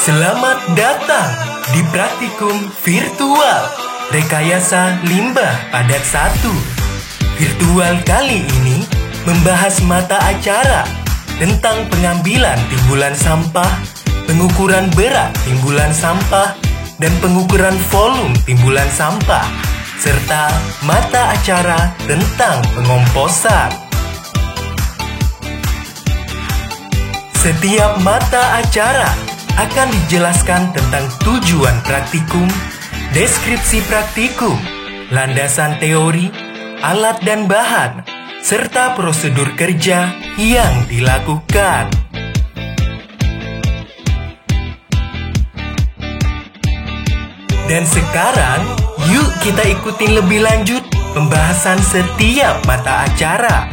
Selamat datang di praktikum virtual Rekayasa Limbah Padat 1. Virtual kali ini membahas mata acara tentang pengambilan timbulan sampah, pengukuran berat timbulan sampah, dan pengukuran volume timbulan sampah, serta mata acara tentang pengomposan. Setiap mata acara akan dijelaskan tentang tujuan praktikum, deskripsi praktikum, landasan teori, alat dan bahan, serta prosedur kerja yang dilakukan. Dan sekarang, yuk kita ikutin lebih lanjut pembahasan setiap mata acara.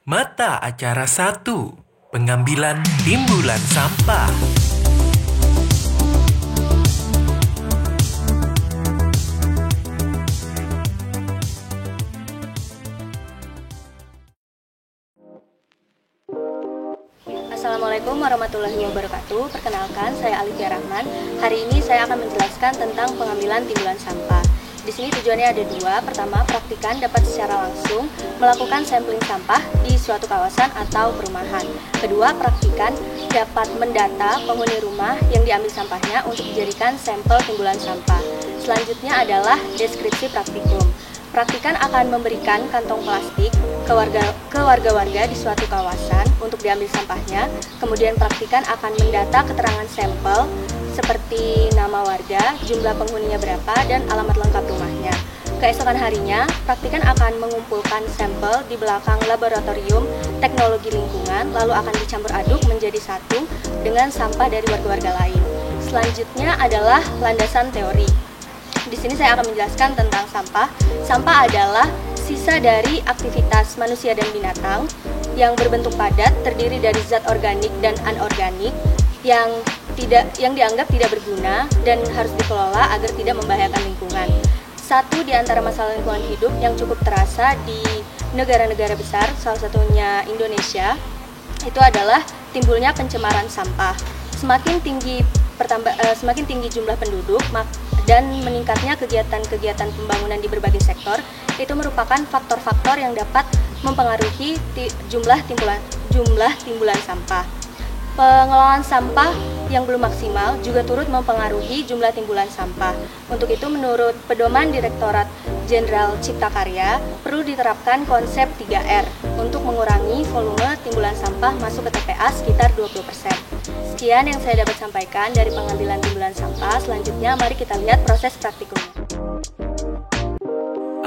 Mata acara 1, pengambilan timbulan sampah. Assalamualaikum warahmatullahi wabarakatuh. Perkenalkan, saya Alifia Rahman. Hari ini saya akan menjelaskan tentang pengambilan timbulan sampah. Di sini tujuannya ada dua. Pertama, praktikan dapat secara langsung melakukan sampling sampah di suatu kawasan atau perumahan. Kedua, praktikan dapat mendata penghuni rumah yang diambil sampahnya untuk dijadikan sampel timbulan sampah. Selanjutnya adalah deskripsi praktikum. Praktikan akan memberikan kantong plastik ke warga-warga di suatu kawasan untuk diambil sampahnya. Kemudian praktikan akan mendata keterangan sampel seperti nama warga, jumlah penghuninya berapa, dan alamat lengkap rumahnya. Keesokan harinya, praktikan akan mengumpulkan sampel di belakang laboratorium teknologi lingkungan, lalu akan dicampur aduk menjadi satu dengan sampah dari warga-warga lain. Selanjutnya adalah landasan teori. Di sini saya akan menjelaskan tentang sampah. Sampah adalah sisa dari aktivitas manusia dan binatang yang berbentuk padat, terdiri dari zat organik dan anorganik yang dianggap tidak berguna dan harus dikelola agar tidak membahayakan lingkungan. Satu di antara masalah lingkungan hidup yang cukup terasa di negara-negara besar, salah satunya Indonesia, itu adalah timbulnya pencemaran sampah. Semakin tinggi jumlah penduduk dan meningkatnya kegiatan-kegiatan pembangunan di berbagai sektor, itu merupakan faktor-faktor yang dapat mempengaruhi jumlah timbulan sampah. Pengelolaan sampah yang belum maksimal juga turut mempengaruhi jumlah timbulan sampah. Untuk itu, menurut pedoman Direktorat Jenderal Cipta Karya, perlu diterapkan konsep 3R untuk mengurangi volume timbulan sampah masuk ke TPA sekitar 20%. Sekian yang saya dapat sampaikan dari pengambilan timbulan sampah. Selanjutnya, mari kita lihat proses praktikumnya.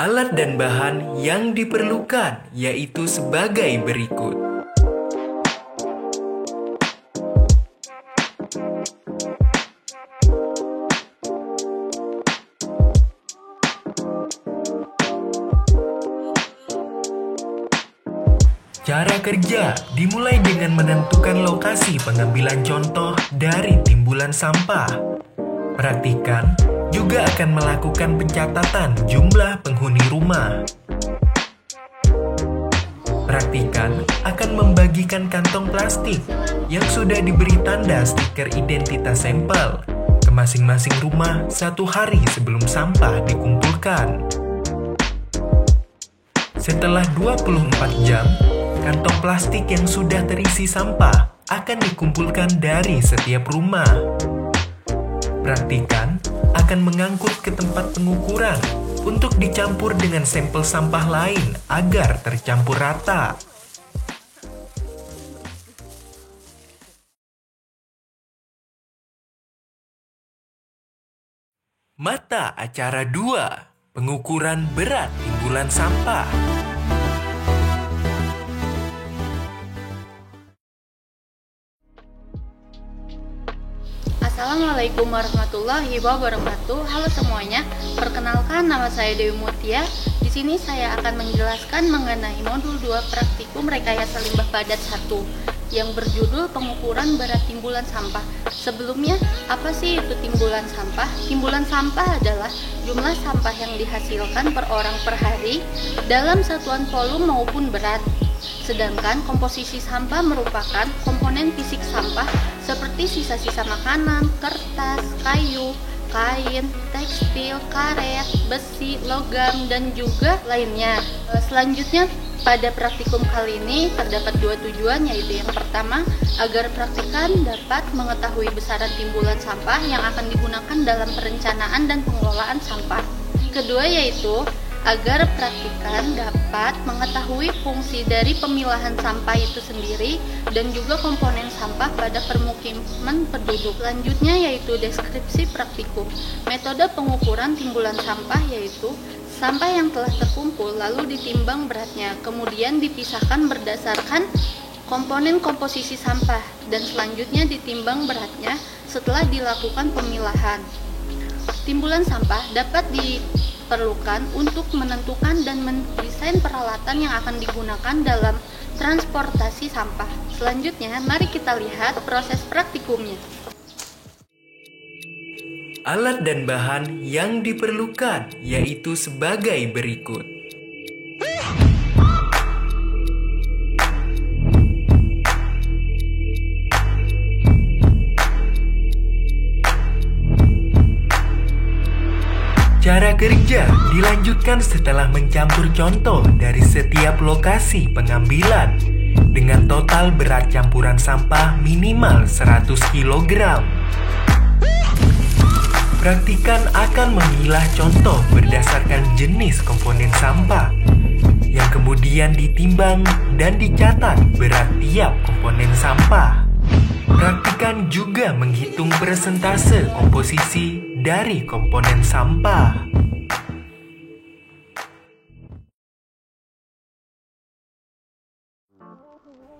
Alat dan bahan yang diperlukan yaitu sebagai berikut. Cara kerja dimulai dengan menentukan lokasi pengambilan contoh dari timbulan sampah. Praktikan juga akan melakukan pencatatan jumlah penghuni rumah. Praktikan akan membagikan kantong plastik yang sudah diberi tanda stiker identitas sampel ke masing-masing rumah 1 hari sebelum sampah dikumpulkan. Setelah 24 jam, kantong plastik yang sudah terisi sampah akan dikumpulkan dari setiap rumah. Praktikan akan mengangkut ke tempat pengukuran untuk dicampur dengan sampel sampah lain agar tercampur rata. Mata acara 2, pengukuran berat timbulan sampah. Assalamualaikum warahmatullahi wabarakatuh. Halo semuanya, perkenalkan nama saya Dewi Mutia. Di sini saya akan menjelaskan mengenai modul 2 praktikum rekayasa limbah padat 1. yang berjudul pengukuran berat timbulan sampah. Sebelumnya, apa sih itu timbulan sampah? Timbulan sampah adalah jumlah sampah yang dihasilkan per orang per hari dalam satuan volume maupun berat. Sedangkan komposisi sampah merupakan komponen fisik sampah seperti sisa-sisa makanan, kertas, kayu, kain, tekstil, karet, besi, logam, dan juga lainnya. Selanjutnya, pada praktikum kali ini terdapat 2 tujuan, yaitu yang pertama, agar praktikan dapat mengetahui besaran timbulan sampah yang akan digunakan dalam perencanaan dan pengelolaan sampah. Kedua, yaitu agar praktikan dapat mengetahui fungsi dari pemilahan sampah itu sendiri dan juga komponen sampah pada permukiman penduduk. Selanjutnya yaitu deskripsi praktikum. Metode pengukuran timbulan sampah yaitu sampah yang telah terkumpul lalu ditimbang beratnya, kemudian dipisahkan berdasarkan komponen komposisi sampah dan selanjutnya ditimbang beratnya setelah dilakukan pemilahan. Timbulan sampah dapat diperlukan untuk menentukan dan mendesain peralatan yang akan digunakan dalam transportasi sampah. Selanjutnya, mari kita lihat proses praktikumnya. Alat dan bahan yang diperlukan yaitu sebagai berikut. Cara kerja dilanjutkan setelah mencampur contoh dari setiap lokasi pengambilan dengan total berat campuran sampah minimal 100 kg. Praktikan akan memilah contoh berdasarkan jenis komponen sampah yang kemudian ditimbang dan dicatat berat tiap komponen sampah. Praktikan juga menghitung persentase komposisi dari komponen sampah.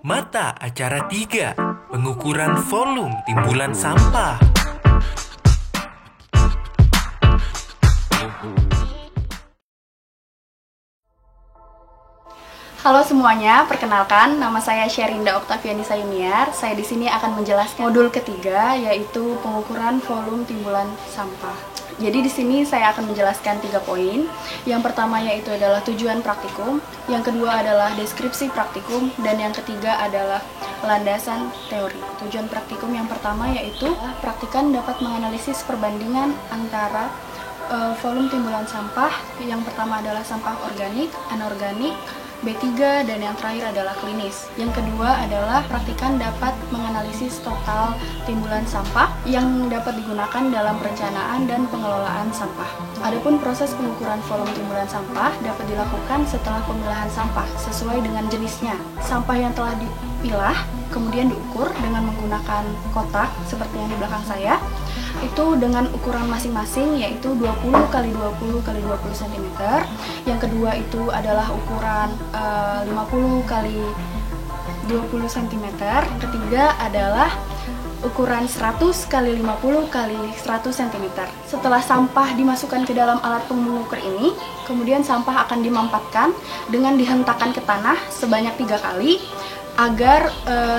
Mata acara 3, pengukuran volume timbulan sampah. Halo semuanya, perkenalkan nama saya Syerinda Oktavianisa Yuniar. Saya di sini akan menjelaskan modul ketiga yaitu pengukuran volume timbulan sampah. Jadi di sini saya akan menjelaskan 3 poin. Yang pertama yaitu adalah tujuan praktikum, yang kedua adalah deskripsi praktikum, dan yang ketiga adalah landasan teori. Tujuan praktikum yang pertama yaitu praktikan dapat menganalisis perbandingan antara volume timbulan sampah. Yang pertama adalah sampah organik, anorganik, B3, dan yang terakhir adalah klinis. Yang kedua adalah praktikan dapat menganalisis total timbulan sampah yang dapat digunakan dalam perencanaan dan pengelolaan sampah. Adapun proses pengukuran volume timbulan sampah dapat dilakukan setelah pemilahan sampah sesuai dengan jenisnya. Sampah yang telah dipilah kemudian diukur dengan menggunakan kotak seperti yang di belakang saya. Itu dengan ukuran masing-masing yaitu 20 x 20 x 20 cm. Yang kedua itu adalah ukuran 50 x 20 cm. Yang ketiga adalah ukuran 100 x 50 x 100 cm. Setelah sampah dimasukkan ke dalam alat pengukur ini, kemudian sampah akan dimampatkan dengan dihentakkan ke tanah sebanyak 3 kali agar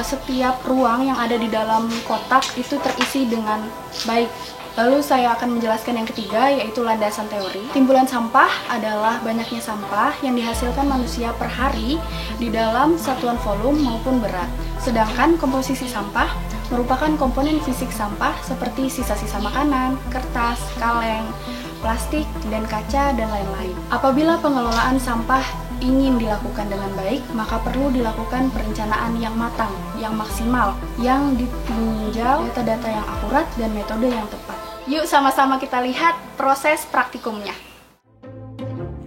setiap ruang yang ada di dalam kotak itu terisi dengan baik. Lalu saya akan menjelaskan yang ketiga yaitu landasan teori. Timbulan sampah adalah banyaknya sampah yang dihasilkan manusia per hari di dalam satuan volume maupun berat. Sedangkan komposisi sampah merupakan komponen fisik sampah seperti sisa-sisa makanan, kertas, kaleng, plastik, dan kaca, dan lain-lain. Apabila pengelolaan sampah ingin dilakukan dengan baik, maka perlu dilakukan perencanaan yang matang, yang maksimal, yang ditinjau data-data yang akurat dan metode yang tepat. Yuk sama-sama kita lihat proses praktikumnya.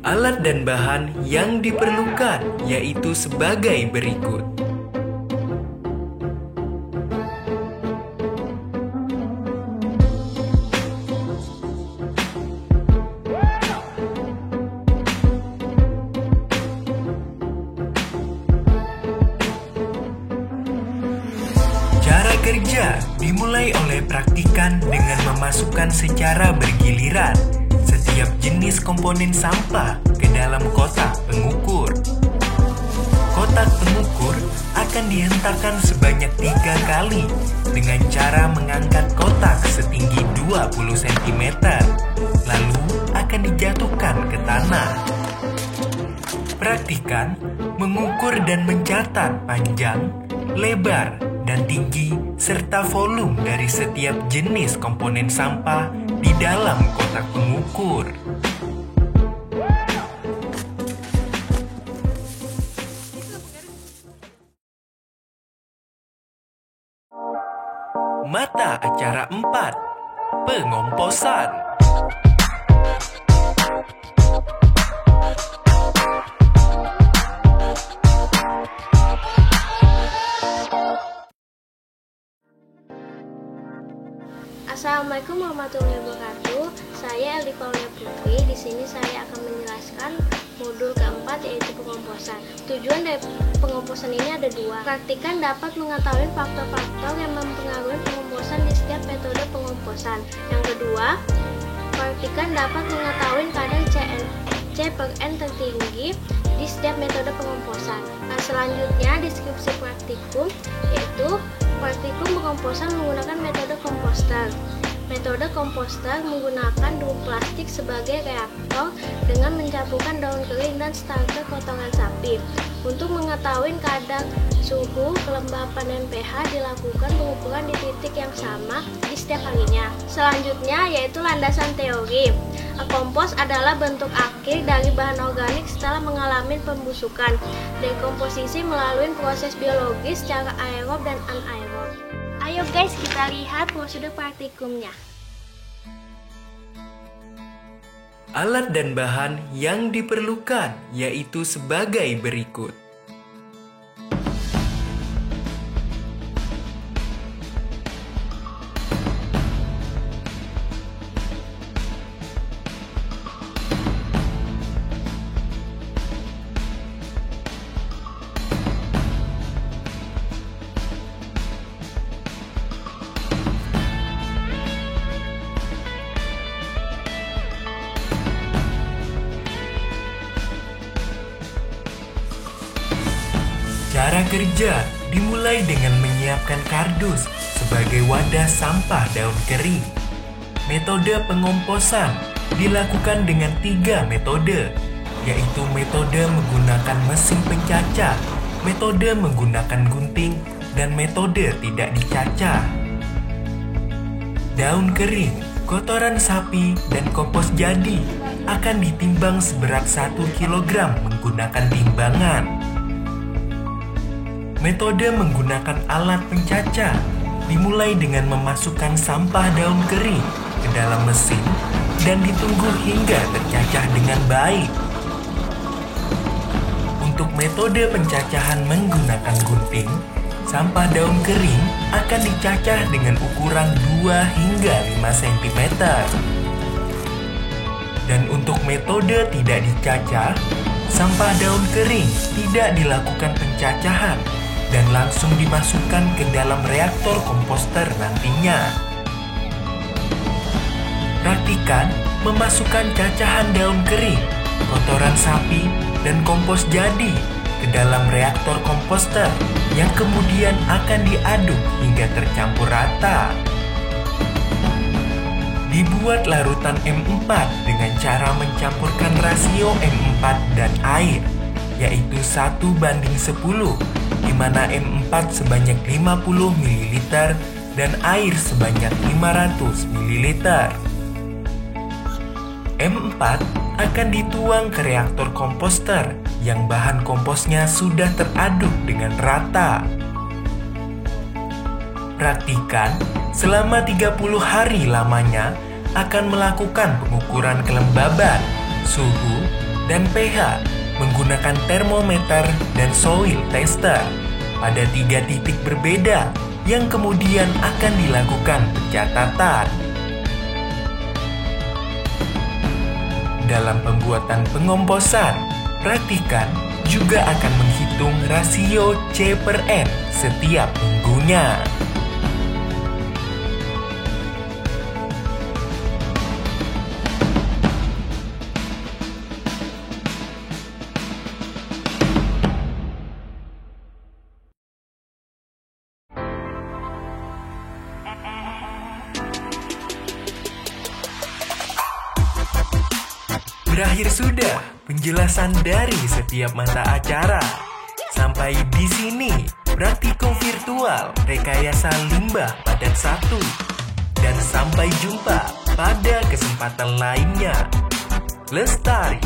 Alat dan bahan yang diperlukan yaitu sebagai berikut. Kerja dimulai oleh praktikan dengan memasukkan secara bergiliran setiap jenis komponen sampah ke dalam kotak pengukur. Kotak pengukur akan dihentakkan sebanyak 3 kali dengan cara mengangkat kotak setinggi 20 cm, lalu akan dijatuhkan ke tanah. Praktikan mengukur dan mencatat panjang, lebar, dan tinggi serta volume dari setiap jenis komponen sampah di dalam kotak pengukur. Mata acara 4, pengomposan. Assalamualaikum warahmatullahi wabarakatuh. Saya Eldi Paulia Putri. Di sini saya akan menjelaskan modul keempat, yaitu pengomposan. Tujuan dari pengomposan ini ada 2. Praktikan dapat mengetahui faktor-faktor yang mempengaruhi pengomposan di setiap metode pengomposan. Yang kedua, praktikan dapat mengetahui kadar C/N tertinggi di setiap metode pengomposan. Nah, selanjutnya deskripsi praktikum, yaitu praktikum pengomposan menggunakan metode komposter. Metode komposter menggunakan drum plastik sebagai reaktor dengan mencampurkan daun kering dan starter kotoran sapi. Untuk mengetahui kadar suhu, kelembapan, dan pH dilakukan pengukuran di titik yang sama di setiap harinya. Selanjutnya yaitu landasan teori. Kompos adalah bentuk akhir dari bahan organik setelah mengalami pembusukan. Dekomposisi melalui proses biologis secara aerob dan anaerob. Ayo guys, kita lihat prosedur praktikumnya. Alat dan bahan yang diperlukan yaitu sebagai berikut. Cara kerja dimulai dengan menyiapkan kardus sebagai wadah sampah daun kering. Metode pengomposan dilakukan dengan 3 metode, yaitu metode menggunakan mesin pencacah, metode menggunakan gunting, dan metode tidak dicacah. Daun kering, kotoran sapi, dan kompos jadi akan ditimbang seberat 1 kg menggunakan timbangan. Metode menggunakan alat pencacah dimulai dengan memasukkan sampah daun kering ke dalam mesin dan ditunggu hingga tercacah dengan baik. Untuk metode pencacahan menggunakan gunting, sampah daun kering akan dicacah dengan ukuran 2 hingga 5 cm. Dan untuk metode tidak dicacah, sampah daun kering tidak dilakukan pencacahan dan langsung dimasukkan ke dalam reaktor komposter nantinya. Praktikan memasukkan cacahan daun kering, kotoran sapi, dan kompos jadi ke dalam reaktor komposter yang kemudian akan diaduk hingga tercampur rata. Dibuat larutan M4 dengan cara mencampurkan rasio M4 dan air, yaitu 1:10, di mana M4 sebanyak 50 ml dan air sebanyak 500 ml. M4 akan dituang ke reaktor komposter yang bahan komposnya sudah teraduk dengan rata. Praktikan selama 30 hari lamanya akan melakukan pengukuran kelembaban, suhu, dan pH menggunakan termometer dan soil tester pada 3 titik berbeda yang kemudian akan dilakukan pencatatan. Dalam pembuatan pengomposan, praktikan juga akan menghitung rasio C/N setiap minggunya. Berakhir sudah penjelasan dari setiap mata acara. Sampai di sini Praktiko Virtual Rekayasa Limbah Padat 1. Dan sampai jumpa pada kesempatan lainnya. Lestari